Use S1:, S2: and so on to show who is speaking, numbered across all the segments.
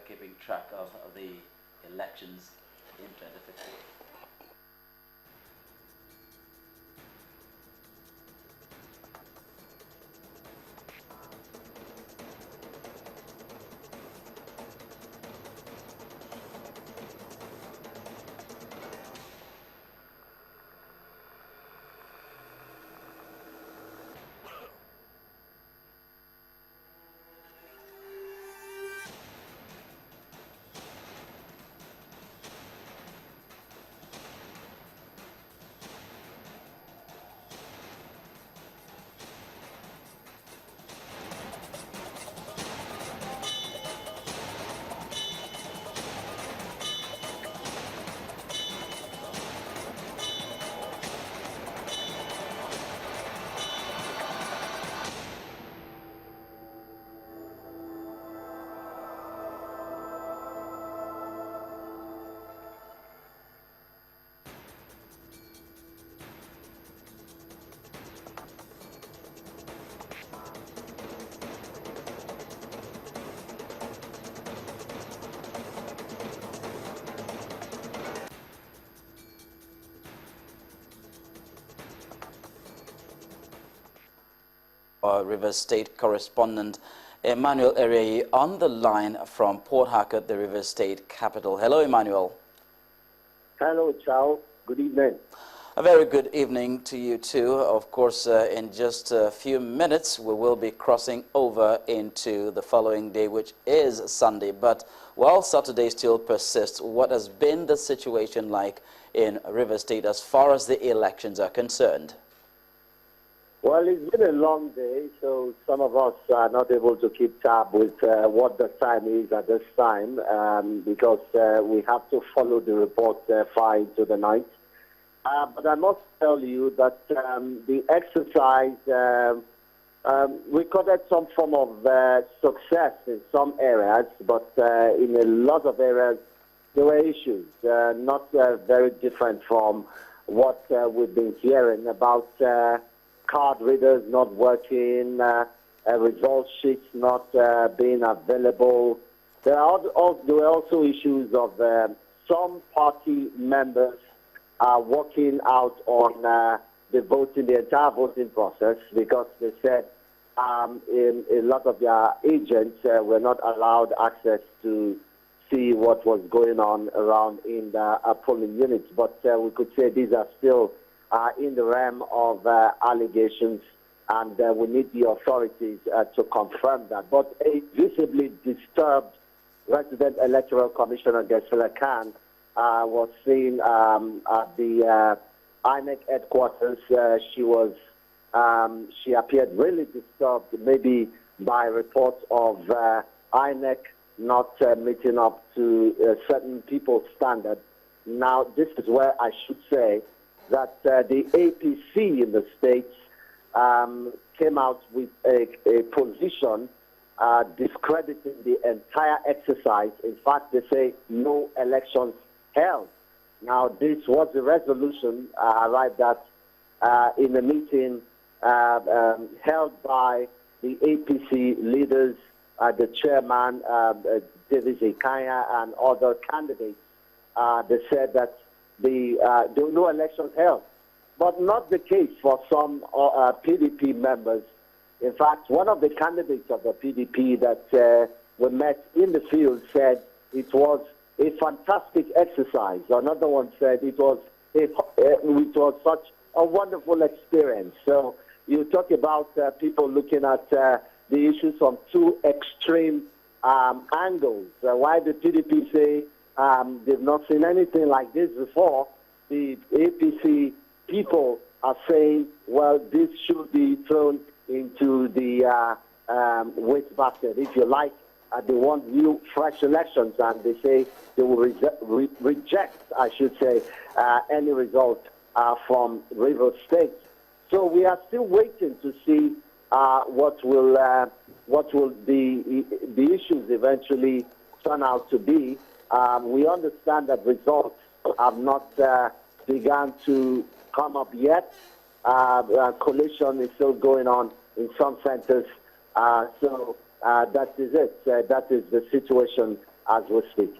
S1: keeping track of the elections in 2015. Our Rivers State correspondent Emmanuel Erei on the line from Port Harcourt, the Rivers State capital. Hello, Emmanuel.
S2: Hello, Charles. Good evening.
S1: A very good evening to you too. Of course, in just a few minutes, we will be crossing over into the following day, which is Sunday. But while Saturday still persists, what has been the situation like in Rivers State as far as the elections are concerned?
S2: Well, it's been a long day, so some of us are not able to keep tab with what the time is at this time because we have to follow the report far into the night. But I must tell you that the exercise recorded some form of success in some areas, but in a lot of areas there were issues, not very different from what we've been hearing about card readers not working, result sheets not being available. There were also issues of some party members working out on the entire voting process because they said a lot of their agents were not allowed access to see what was going on around in the polling units. But we could say these are still in the realm of allegations, and we need the authorities to confirm that. But a visibly disturbed resident electoral commissioner, Gesela Khan, was seen at the INEC headquarters. She appeared really disturbed, maybe by reports of INEC not meeting up to certain people's standards. Now, this is where I should say that the APC in the States came out with a position discrediting the entire exercise. In fact, they say no elections held. Now, this was a resolution arrived at in a meeting held by the APC leaders, the chairman, Davis Ikanya, and other candidates. They said that there were no elections held, but not the case for some PDP members. In fact, one of the candidates of the PDP that we met in the field said it was a fantastic exercise. Another one said it was such a wonderful experience. So you talk about people looking at the issues from two extreme angles. Why the PDP say they've not seen anything like this before, the APC people are saying, well, this should be thrown into the waste basket, if you like. They want new, fresh elections, and they say they will reject, I should say, any result from Rivers State. So we are still waiting to see what will the issues eventually turn out to be. We understand that results have not begun to come up yet. Collation is still going on in some centers. So that is it. That is the situation as we speak.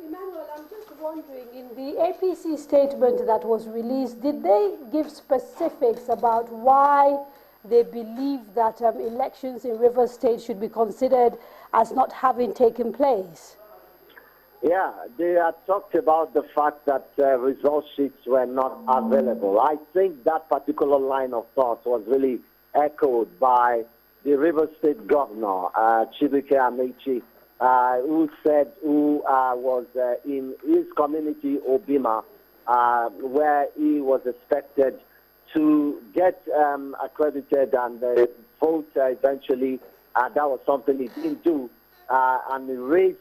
S3: Emmanuel, I'm just wondering, in the APC statement that was released, did they give specifics about why they believe that elections in Rivers State should be considered as not having taken place?
S2: Yeah, they had talked about the fact that result sheets were not available. I think that particular line of thought was really echoed by the Rivers State governor, Chibuike Amechi, who was in his community, Obima, where he was expected to get accredited and vote eventually. That was something he didn't do. And he raised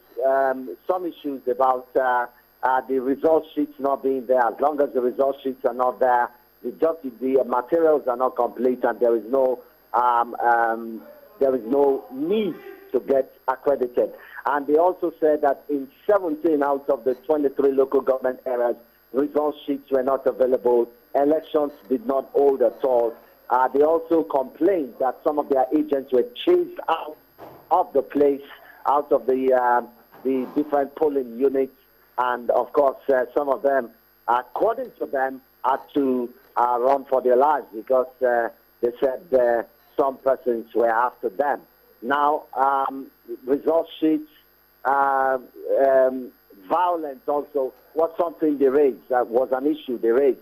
S2: some issues about the result sheets not being there. As long as the result sheets are not there, the materials are not complete, and there is no need to get accredited. And they also said that in 17 out of the 23 local government areas, result sheets were not available. Elections did not hold at all. They also complained that some of their agents were chased out of the place, out of the different polling units, and of course some of them, according to them, had to run for their lives because they said some persons were after them. Now, result sheets, violence also was something they raised, was an issue they raised.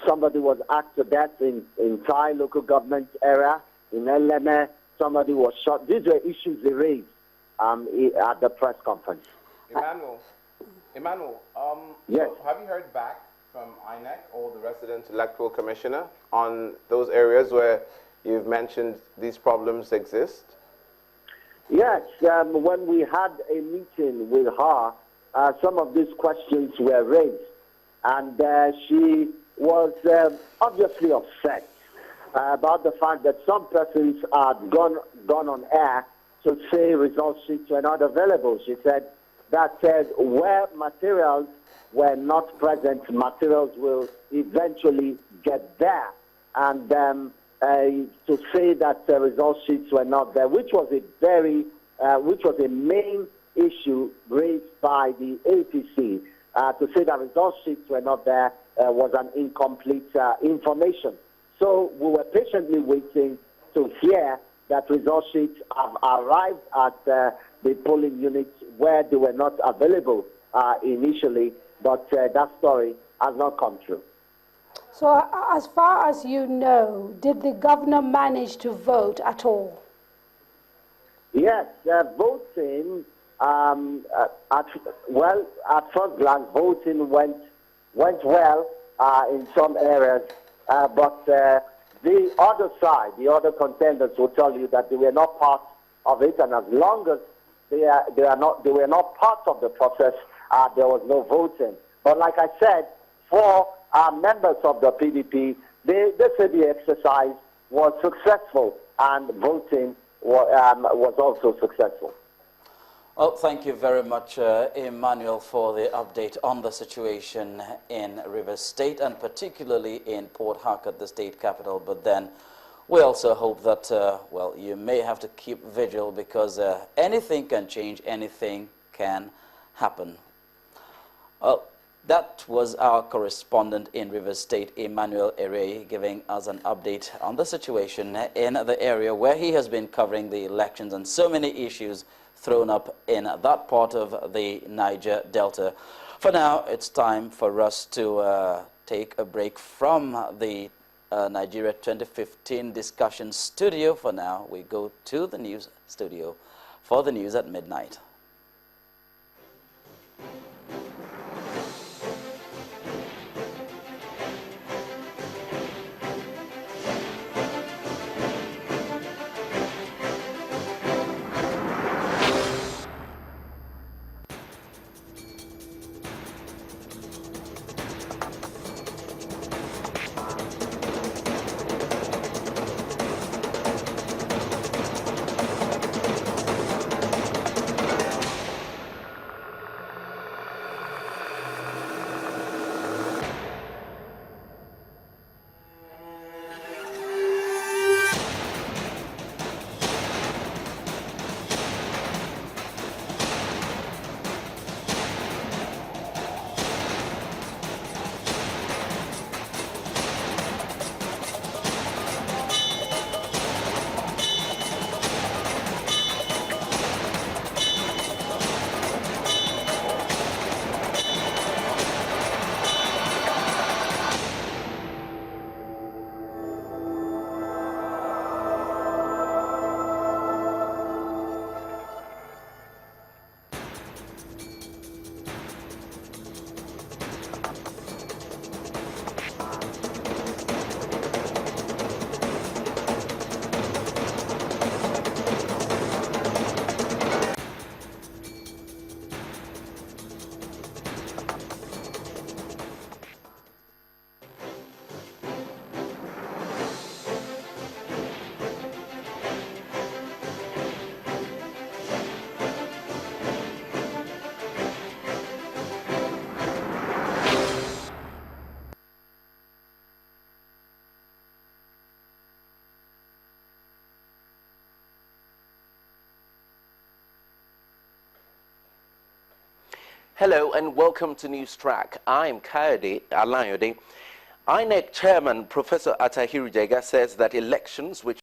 S2: Somebody was hacked to death in Thai local government area, in Eleme. Somebody was shot. These were issues they raised at the press conference.
S4: Emmanuel,
S2: yes.
S4: So have you heard back from INEC or the resident electoral commissioner on those areas where you've mentioned these problems exist?
S2: Yes, when we had a meeting with her, some of these questions were raised, and she was obviously upset about the fact that some persons had gone on air to say result sheets were not available. She said that where materials were not present, materials will eventually get there. And to say that result sheets were not there, which was a main issue raised by the APC, to say that result sheets were not there was an incomplete information. So we were patiently waiting to hear that result sheets have arrived at the polling units where they were not available initially, but that story has not come true.
S3: So as far as you know, did the governor manage to vote at all?
S2: Yes, voting, at first glance, voting went well in some areas, but the other side, the other contenders will tell you that they were not part of it, and as long as they were not part of the process, there was no voting. But like I said, for members of the PDP, they said the exercise was successful and voting was also successful.
S1: Well, thank you very much, Emmanuel, for the update on the situation in Rivers State and particularly in Port Harcourt, the state capital. But then we also hope that, well, you may have to keep vigil because anything can change, anything can happen. Well, that was our correspondent in Rivers State, Emmanuel Ere, giving us an update on the situation in the area where he has been covering the elections and so many issues thrown up in that part of the Niger Delta. For now, it's time for us to take a break from the Nigeria 2015 discussion studio. For now, we go to the news studio for the news at midnight.
S5: Hello and welcome to News Track. I'm Kayode Alayode. INEC Chairman Professor Atahiru Jega says that elections which